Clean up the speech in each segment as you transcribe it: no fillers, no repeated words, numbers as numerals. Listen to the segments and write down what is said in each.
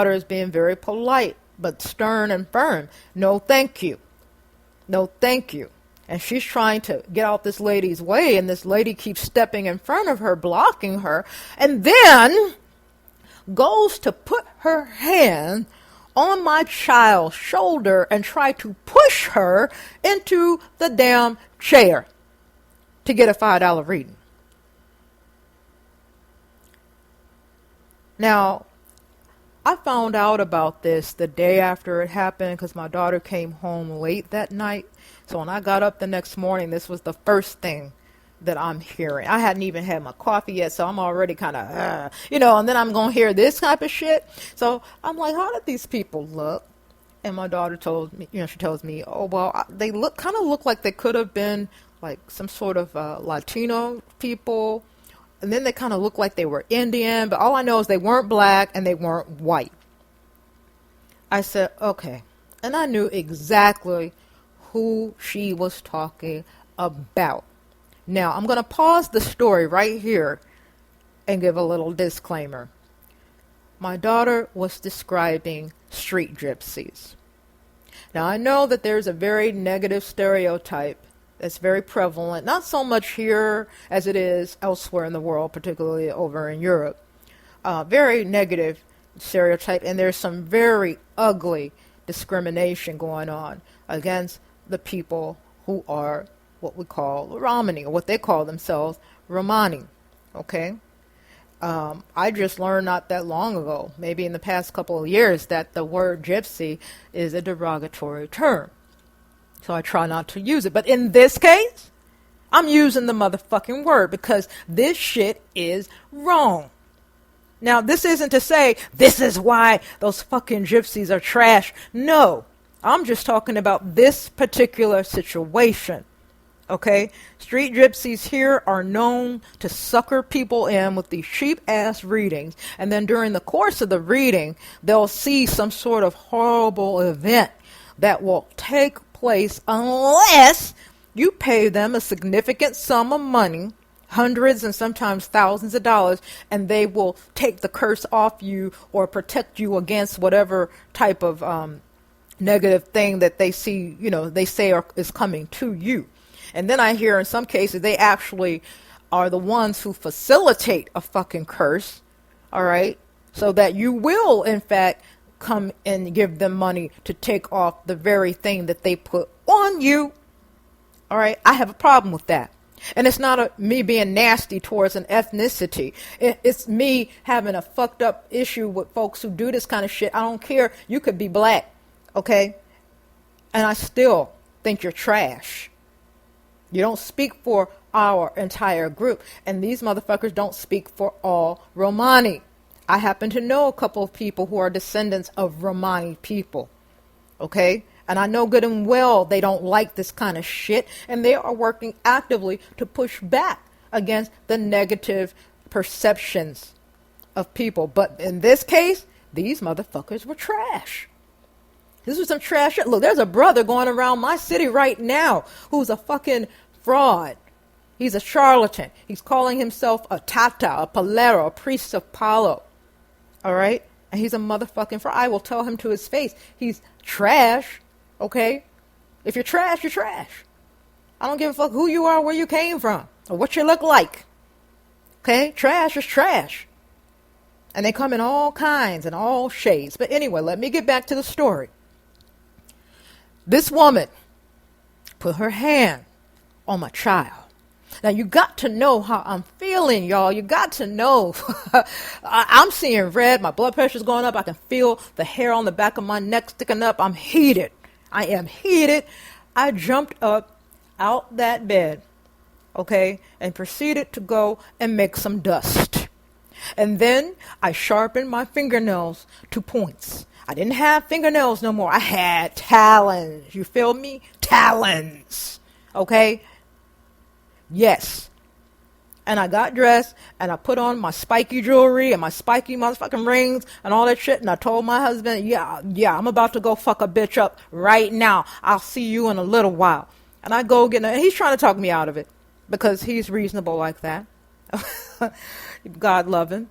daughter is being very polite, but stern and firm. No, thank you. No, thank you. And she's trying to get out this lady's way, and this lady keeps stepping in front of her, blocking her, and then goes to put her hand on my child's shoulder and try to push her into the damn chair to get a $5 reading. Now, I found out about this the day after it happened because my daughter came home late that night. So when I got up the next morning, this was the first thing that I'm hearing. I hadn't even had my coffee yet, so I'm already kind of, and then I'm going to hear this type of shit. So I'm like, how did these people look? And my daughter told me, she tells me, oh, well, they kind of look like they could have been like some sort of Latino people. And then they kind of looked like they were Indian, but all I know is they weren't black and they weren't white. I said, okay. And I knew exactly who she was talking about. Now, I'm going to pause the story right here and give a little disclaimer. My daughter was describing street gypsies. Now, I know that there's a very negative stereotype that's very prevalent, not so much here as it is elsewhere in the world, particularly over in Europe. Very negative stereotype, and there's some very ugly discrimination going on against the people who are what we call Romani, or what they call themselves, Romani. Okay? I just learned not that long ago, maybe in the past couple of years, that the word gypsy is a derogatory term. So I try not to use it. But in this case, I'm using the motherfucking word because this shit is wrong. Now, this isn't to say this is why those fucking gypsies are trash. No, I'm just talking about this particular situation. Okay? Street gypsies here are known to sucker people in with these cheap-ass readings. And then during the course of the reading, they'll see some sort of horrible event that will take place unless you pay them a significant sum of money, hundreds and sometimes thousands of dollars, and they will take the curse off you or protect you against whatever type of negative thing that they see, they say is coming to you. And then I hear in some cases they actually are the ones who facilitate a fucking curse, all right, so that you will, in fact, come and give them money to take off the very thing that they put on you. All right, I have a problem with that. And it's not me being nasty towards an ethnicity. It's me having a fucked up issue with folks who do this kind of shit. I don't care. You could be black, okay? And I still think you're trash. You don't speak for our entire group. And these motherfuckers don't speak for all Romani. I happen to know a couple of people who are descendants of Romani people, okay? And I know good and well they don't like this kind of shit, and they are working actively to push back against the negative perceptions of people. But in this case, these motherfuckers were trash. This was some trash shit. Look, there's a brother going around my city right now who's a fucking fraud. He's a charlatan. He's calling himself a tata, a palero, a priest of Palo. All right? And he's a motherfucking fraud. I will tell him to his face. He's trash, okay? If you're trash, you're trash. I don't give a fuck who you are, where you came from, or what you look like. Okay? Trash is trash. And they come in all kinds and all shades. But anyway, let me get back to the story. This woman put her hand on my child. Now, you got to know how I'm feeling, y'all. You got to know. I'm seeing red. My blood pressure's going up. I can feel the hair on the back of my neck sticking up. I'm heated. I am heated. I jumped up out that bed, okay, and proceeded to go and make some dust. And then I sharpened my fingernails to points. I didn't have fingernails no more. I had talons. You feel me? Talons. Okay? Yes. And I got dressed and I put on my spiky jewelry and my spiky motherfucking rings and all that shit. And I told my husband, yeah, I'm about to go fuck a bitch up right now. I'll see you in a little while. And I go get, and he's trying to talk me out of it because he's reasonable like that. God love him.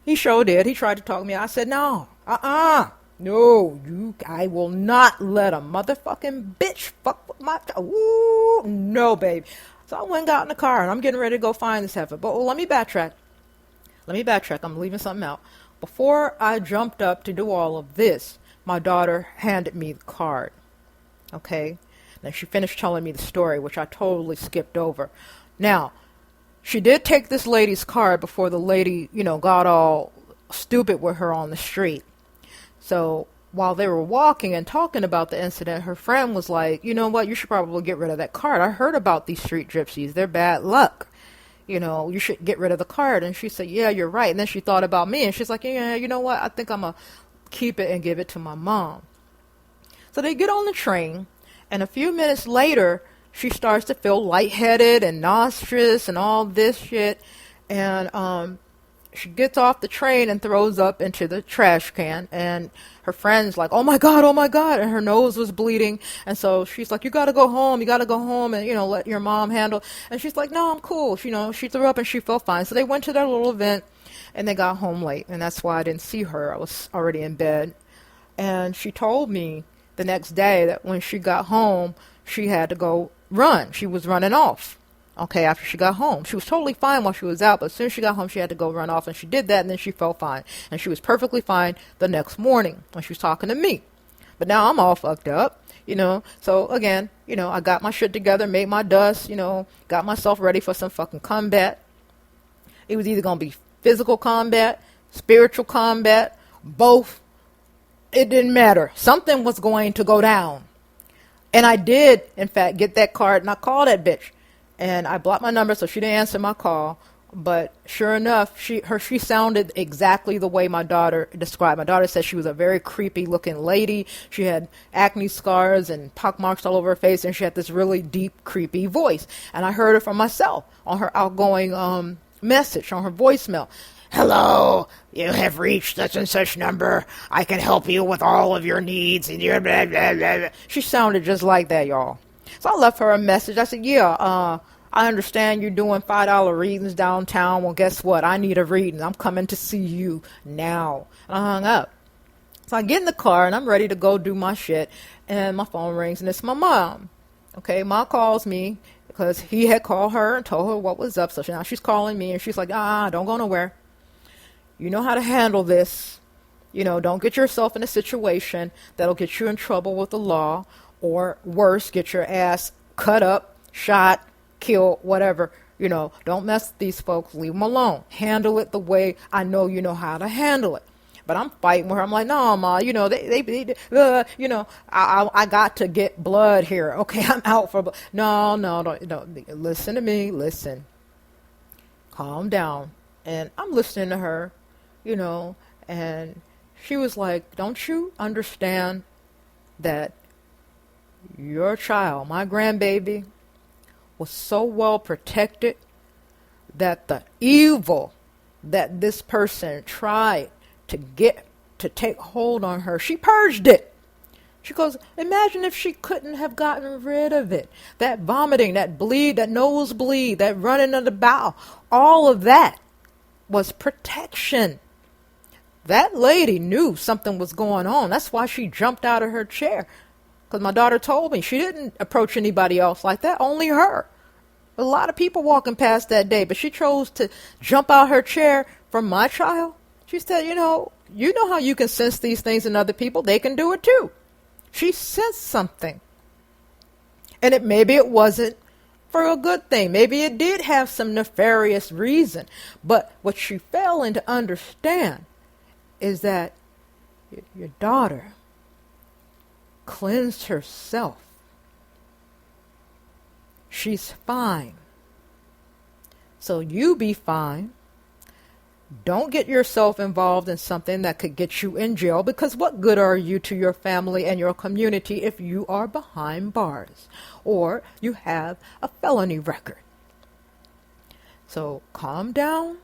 He sure did. He tried to talk me out. I said, no, No, I will not let a motherfucking bitch fuck with my, ooh, no, baby. So I went and got in the car, and I'm getting ready to go find this heifer. But let me backtrack. I'm leaving something out. Before I jumped up to do all of this, my daughter handed me the card. Okay? Now, she finished telling me the story, which I totally skipped over. Now, she did take this lady's card before the lady, got all stupid with her on the street. So while they were walking and talking about the incident, her friend was like, you know what, you should probably get rid of that card. I heard about these street gypsies. They're bad luck. You should get rid of the card. And she said, yeah, you're right. And then she thought about me, and she's like, yeah, you know what, I think I'm going to keep it and give it to my mom. So they get on the train, and a few minutes later, she starts to feel lightheaded and nauseous and all this shit. And she gets off the train and throws up into the trash can. And her friend's like, oh my God. And her nose was bleeding. And so she's like, you got to go home. And, let your mom handle. And she's like, no, I'm cool. She threw up and she felt fine. So they went to their little event and they got home late. And that's why I didn't see her. I was already in bed. And she told me the next day that when she got home, she had to go run. She was running off. Okay, after she got home. She was totally fine while she was out, but as soon as she got home, she had to go run off, and she did that, and then she felt fine. And she was perfectly fine the next morning when she was talking to me. But now I'm all fucked up, So, again, I got my shit together, made my dust, got myself ready for some fucking combat. It was either going to be physical combat, spiritual combat, both. It didn't matter. Something was going to go down. And I did, in fact, get that card, and I called that bitch. And I blocked my number, so she didn't answer my call. But sure enough, she sounded exactly the way my daughter described. My daughter said she was a very creepy-looking lady. She had acne scars and pockmarks all over her face, and she had this really deep, creepy voice. And I heard it from myself on her outgoing message, on her voicemail. Hello, you have reached such and such number. I can help you with all of your needs. And your blah, blah, blah, blah. She sounded just like that, y'all. So I left her a message. I said, I understand you're doing $5 readings downtown. Well, guess what? I need a reading. I'm coming to see you now. And I hung up. So I get in the car, and I'm ready to go do my shit. And my phone rings, and it's my mom. Okay, Mom calls me because he had called her and told her what was up. So now she's calling me, and she's like, don't go nowhere. You know how to handle this. Don't get yourself in a situation that'll get you in trouble with the law. Or worse, get your ass cut up, shot, killed, whatever. Don't mess with these folks. Leave them alone. Handle it the way I know you know how to handle it. But I'm fighting with her. I'm like, no, Ma, I got to get blood here. Okay, I'm out for blood. No, listen to me. Listen. Calm down. And I'm listening to her, and she was like, don't you understand that your child, my grandbaby, was so well protected that the evil that this person tried to take hold on her, she purged it. She goes, imagine if she couldn't have gotten rid of it. That vomiting, that bleed, that nosebleed, that running of the bowel, all of that was protection. That lady knew something was going on. That's why she jumped out of her chair. Because my daughter told me she didn't approach anybody else like that, only her. A lot of people walking past that day, but she chose to jump out her chair for my child. She said, you know how you can sense these things in other people? They can do it too. She sensed something. And maybe it wasn't for a good thing. Maybe it did have some nefarious reason. But what she failing to understand is that your daughter cleansed herself. She's fine. So you be fine. Don't get yourself involved in something that could get you in jail, because what good are you to your family and your community if you are behind bars or you have a felony record? So calm down,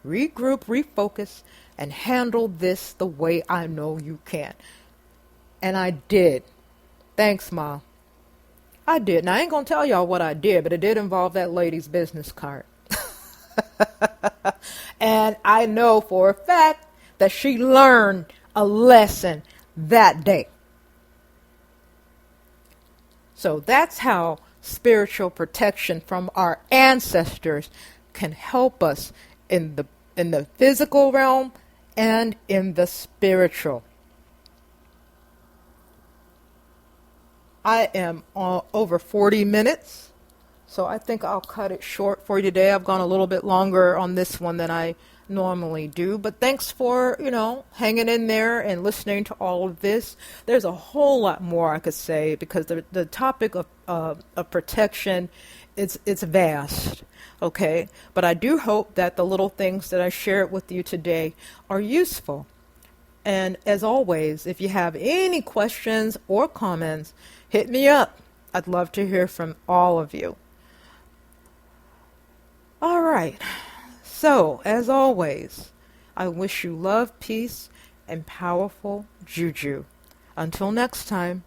regroup, refocus, and handle this the way I know you can. And I did. Thanks, Mom. I did. Now, I ain't going to tell y'all what I did, but it did involve that lady's business card. And I know for a fact that she learned a lesson that day. So that's how spiritual protection from our ancestors can help us in the physical realm and in the spiritual. I am over 40 minutes, so I think I'll cut it short for you today. I've gone a little bit longer on this one than I normally do, but thanks for, hanging in there and listening to all of this. There's a whole lot more I could say because the topic of protection, it's vast, okay? But I do hope that the little things that I shared with you today are useful. And as always, if you have any questions or comments, hit me up. I'd love to hear from all of you. All right. So, as always, I wish you love, peace, and powerful juju. Until next time.